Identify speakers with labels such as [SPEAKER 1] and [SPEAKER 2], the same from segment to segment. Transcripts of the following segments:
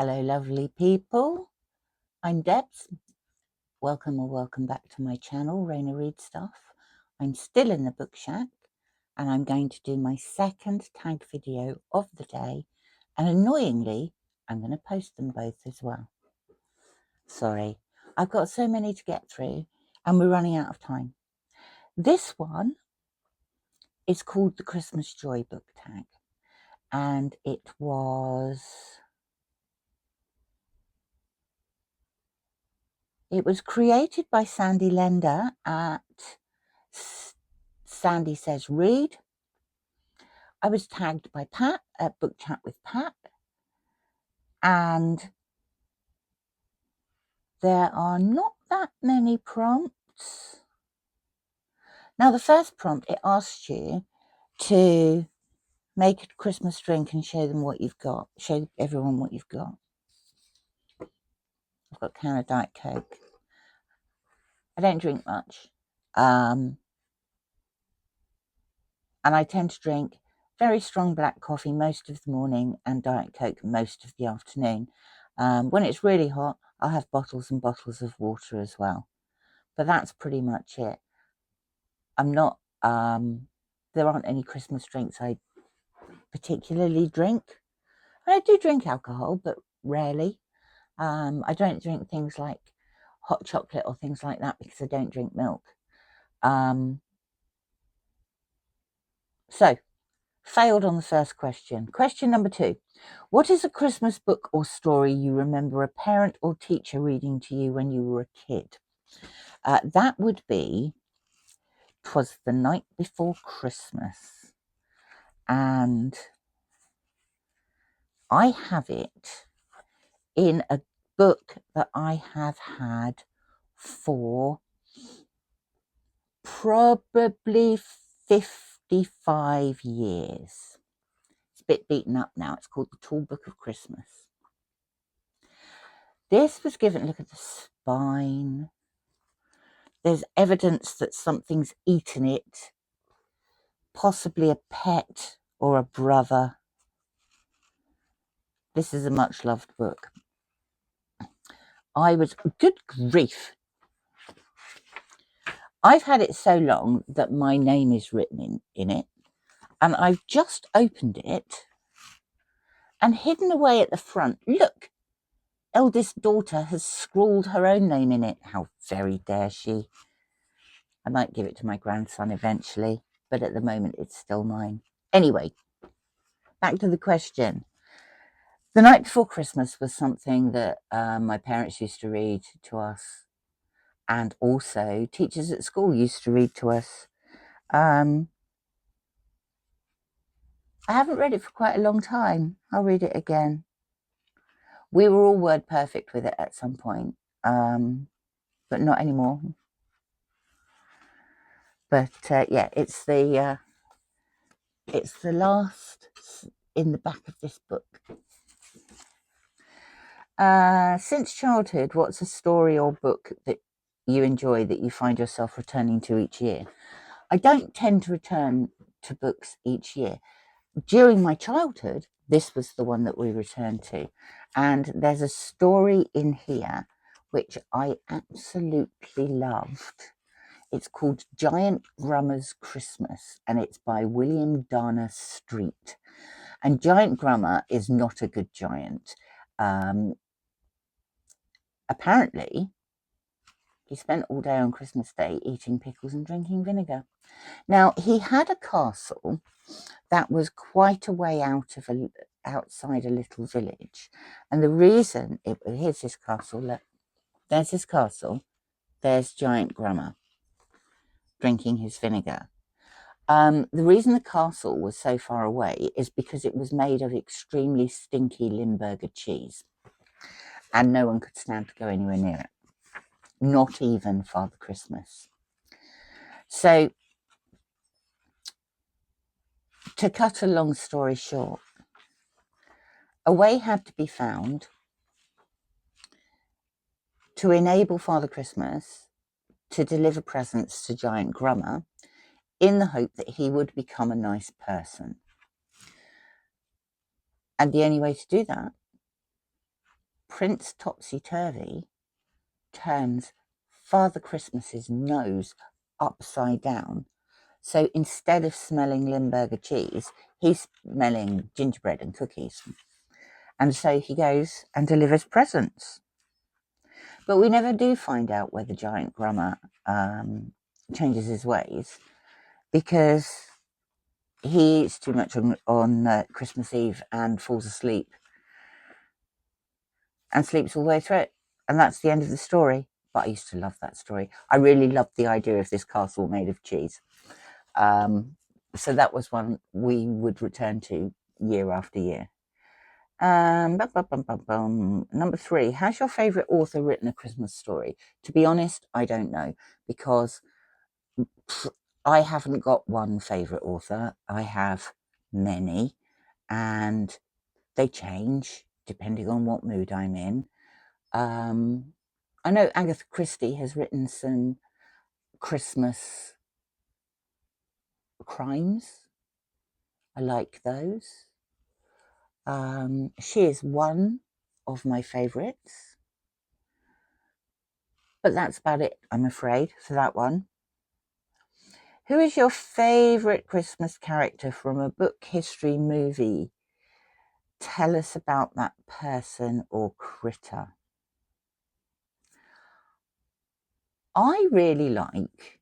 [SPEAKER 1] Hello, lovely people. I'm Debs. Welcome back to my channel, Raina Read Stuff. I'm still in the book shack, and I'm going to do my second tag video of the day. And annoyingly, I'm going to post them both as well. Sorry, I've got so many to get through, and we're running out of time. This one is called the Christmas Joy Book Tag, and it was created by Sandy Lender at Sandy Says Read. I was tagged by Pat at Book Chat with Pat, and there are not that many prompts. Now, the first prompt, it asks you to make a Christmas drink and show them what you've got. Show everyone what you've got. I've got a can of Diet Coke. I don't drink much. And I tend to drink very strong black coffee most of the morning and Diet Coke most of the afternoon. When it's really hot, I'll have bottles and bottles of water as well. But that's pretty much it. I'm not, there aren't any Christmas drinks I particularly drink. And I do drink alcohol, but rarely. I don't drink things like hot chocolate or things like that because I don't drink milk. So, failed on the first question. Question number 2. What is a Christmas book or story you remember a parent or teacher reading to you when you were a kid? That would be 'Twas the Night Before Christmas. And I have it in a book that I have had for probably 55 years. It's a bit beaten up now. It's called The Tall Book of Christmas. This was given, look at the spine. There's evidence that something's eaten it, possibly a pet or a brother. This is a much loved book. Good grief. I've had it so long that my name is written in it, and I've just opened it and hidden away at the front. Look, eldest daughter has scrawled her own name in it. How very dare she? I might give it to my grandson eventually, but at the moment it's still mine. Anyway, back to the question. The Night Before Christmas was something that my parents used to read to us, and also teachers at school used to read to us. I haven't read it for quite a long time. I'll read it again. We were all word perfect with it at some point, but not anymore. But yeah, it's the last in the back of this book. Since childhood, what's a story or book that you enjoy that you find yourself returning to each year? I don't tend to return to books each year. During my childhood, this was the one that we returned to. And there's a story in here which I absolutely loved. It's called Giant Grummer's Christmas, and it's by William Darner Street. And Giant Grummer is not a good giant. Apparently, he spent all day on Christmas Day eating pickles and drinking vinegar. Now, he had a castle that was quite a way outside a little village. And the reason, here's his castle, look. There's his castle. There's Giant Grummer drinking his vinegar. The reason the castle was so far away is because it was made of extremely stinky Limburger cheese. And no one could stand to go anywhere near it. Not even Father Christmas. So, to cut a long story short, a way had to be found to enable Father Christmas to deliver presents to Giant Grummer in the hope that he would become a nice person. And the only way to do that Prince Topsy-Turvy turns Father Christmas's nose upside down. So instead of smelling Limburger cheese, he's smelling gingerbread and cookies. And so he goes and delivers presents. But we never do find out whether Giant Grummer changes his ways, because he eats too much on Christmas Eve and falls asleep and sleeps all the way through it. And that's the end of the story. But I used to love that story. I really loved the idea of this castle made of cheese. So that was one we would return to year after year. Number 3, has your favourite author written a Christmas story? To be honest, I don't know, because I haven't got one favourite author. I have many, and they change depending on what mood I'm in. I know Agatha Christie has written some Christmas crimes. I like those. She is one of my favourites. But that's about it, I'm afraid, for that one. Who is your favourite Christmas character from a book, history, movie? Tell us about that person or critter. I really like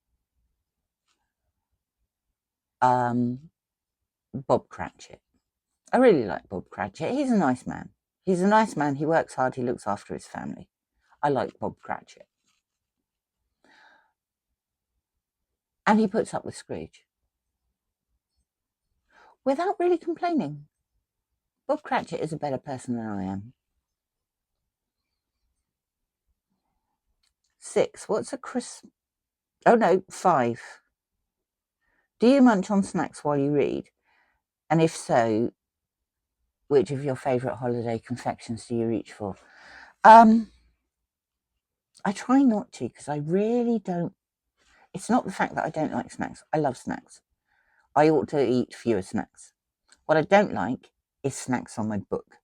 [SPEAKER 1] Bob Cratchit. I really like Bob Cratchit. He's a nice man. He's a nice man. He works hard. He looks after his family. I like Bob Cratchit. And he puts up with Scrooge without really complaining. Bob Cratchit is a better person than I am. 6, what's a Christmas... Oh no, 5. Do you munch on snacks while you read? And if so, which of your favourite holiday confections do you reach for? I try not to, because I really don't... It's not the fact that I don't like snacks. I love snacks. I ought to eat fewer snacks. What I don't like is snacks on my book.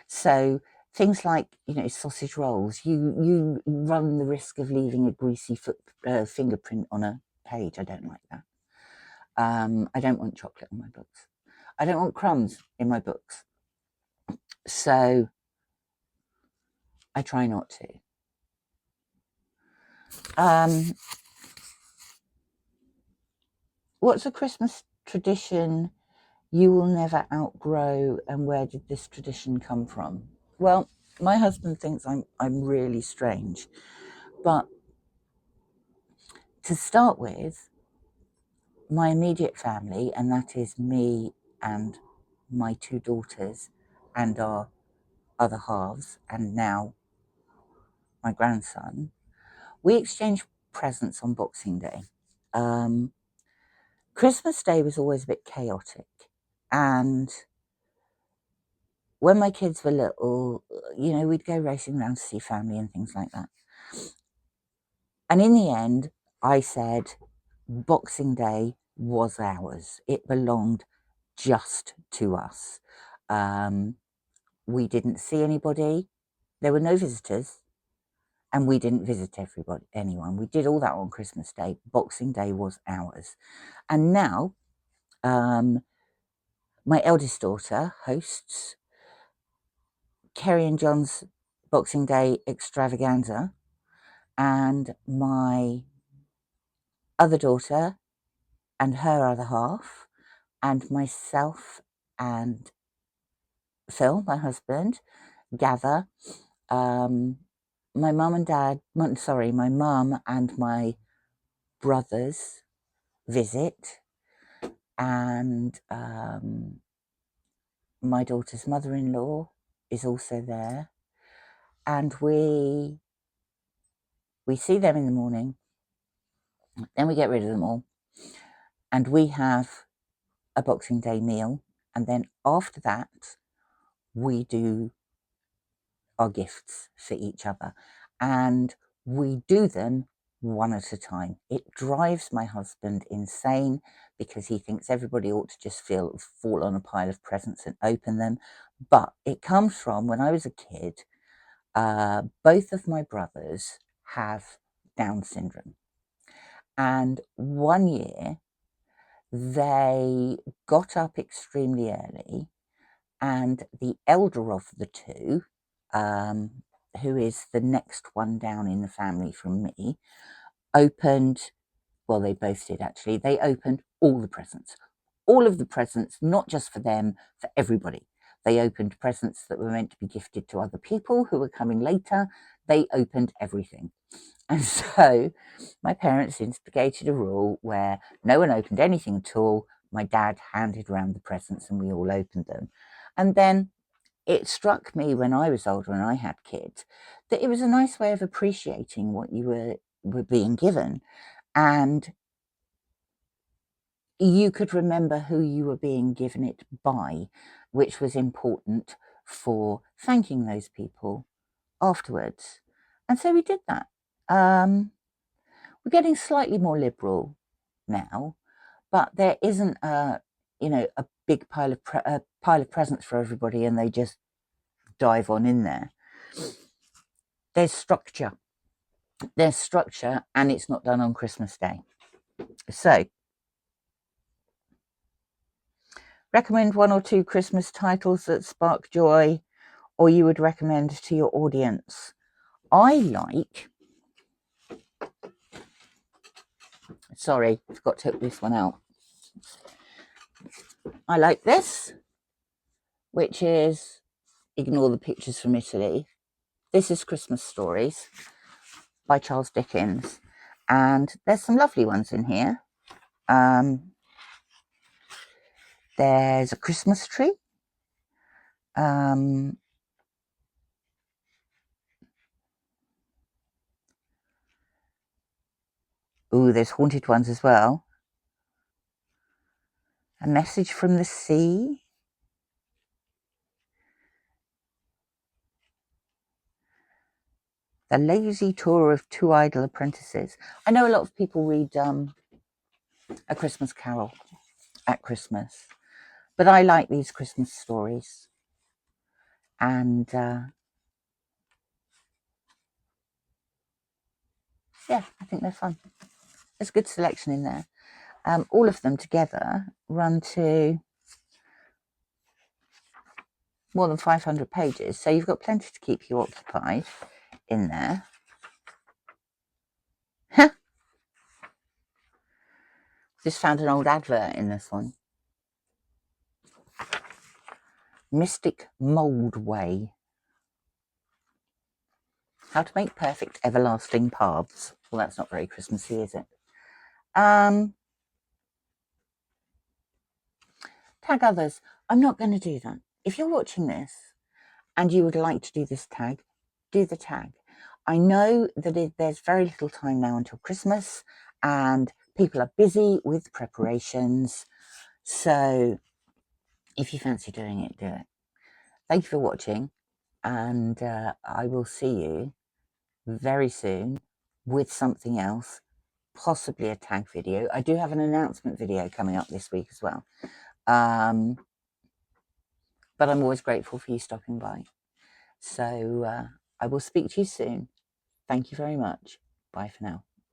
[SPEAKER 1] So things like, sausage rolls, you run the risk of leaving a greasy fingerprint on a page. I don't like that. I don't want chocolate on my books. I don't want crumbs in my books. So I try not to. What's a Christmas tradition you will never outgrow, and where did this tradition come from? Well, my husband thinks I'm really strange, but to start with, my immediate family, and that is me and my 2 daughters and our other halves, and now my grandson, we exchange presents on Boxing Day. Christmas Day was always a bit chaotic, and when my kids were little, we'd go racing around to see family and things like that. And in the end, I said Boxing Day was ours. It belonged just to us. We didn't see anybody. There were no visitors, and we didn't visit anyone. We did all that on Christmas Day. Boxing Day was ours. And now, my eldest daughter hosts Kerry and John's Boxing Day extravaganza, and my other daughter and her other half, and myself and Phil, my husband, gather. My mum and my brothers visit, and my daughter's mother-in-law is also there, and we see them in the morning, then we get rid of them all, and we have a Boxing Day meal, and then after that we do our gifts for each other, and we do them one at a time. It drives my husband insane, because he thinks everybody ought to just fall on a pile of presents and open them. But it comes from when I was a kid, both of my brothers have Down syndrome. And one year they got up extremely early, and the elder of the two, who is the next one down in the family from me, opened, well, they both did actually, they opened all the presents. All of the presents, not just for them, for everybody. They opened presents that were meant to be gifted to other people who were coming later. They opened everything. And so my parents instigated a rule where no one opened anything at all. My dad handed around the presents and we all opened them. And then it struck me when I was older and I had kids that it was a nice way of appreciating what you were being given. And you could remember who you were being given it by, which was important for thanking those people afterwards. And so we did that. We're getting slightly more liberal now, but there isn't a big pile of presents for everybody and they just dive on in there. There's structure, and it's not done on Christmas Day. So recommend 1 or 2 Christmas titles that spark joy, or you would recommend to your audience. Sorry, forgot to take this one out. I like this, which is, ignore the pictures from Italy. This is Christmas Stories by Charles Dickens. And there's some lovely ones in here. There's a Christmas tree. There's haunted ones as well. A Message from the Sea. The Lazy Tour of Two Idle Apprentices. I know a lot of people read A Christmas Carol at Christmas, but I like these Christmas stories. And yeah, I think they're fun. There's a good selection in there. All of them together run to more than 500 pages, so you've got plenty to keep you occupied in there. Just found an old advert in this one. Mystic Mould Way. How to make perfect everlasting paths. Well, that's not very Christmassy, is it? Tag others. I'm not going to do that. If you're watching this and you would like to do this tag, do the tag. I know that there's very little time now until Christmas and people are busy with preparations. So if you fancy doing it, do it. Thank you for watching, and I will see you very soon with something else, possibly a tag video. I do have an announcement video coming up this week as well. But I'm always grateful for you stopping by. So I will speak to you soon. Thank you very much. Bye for now.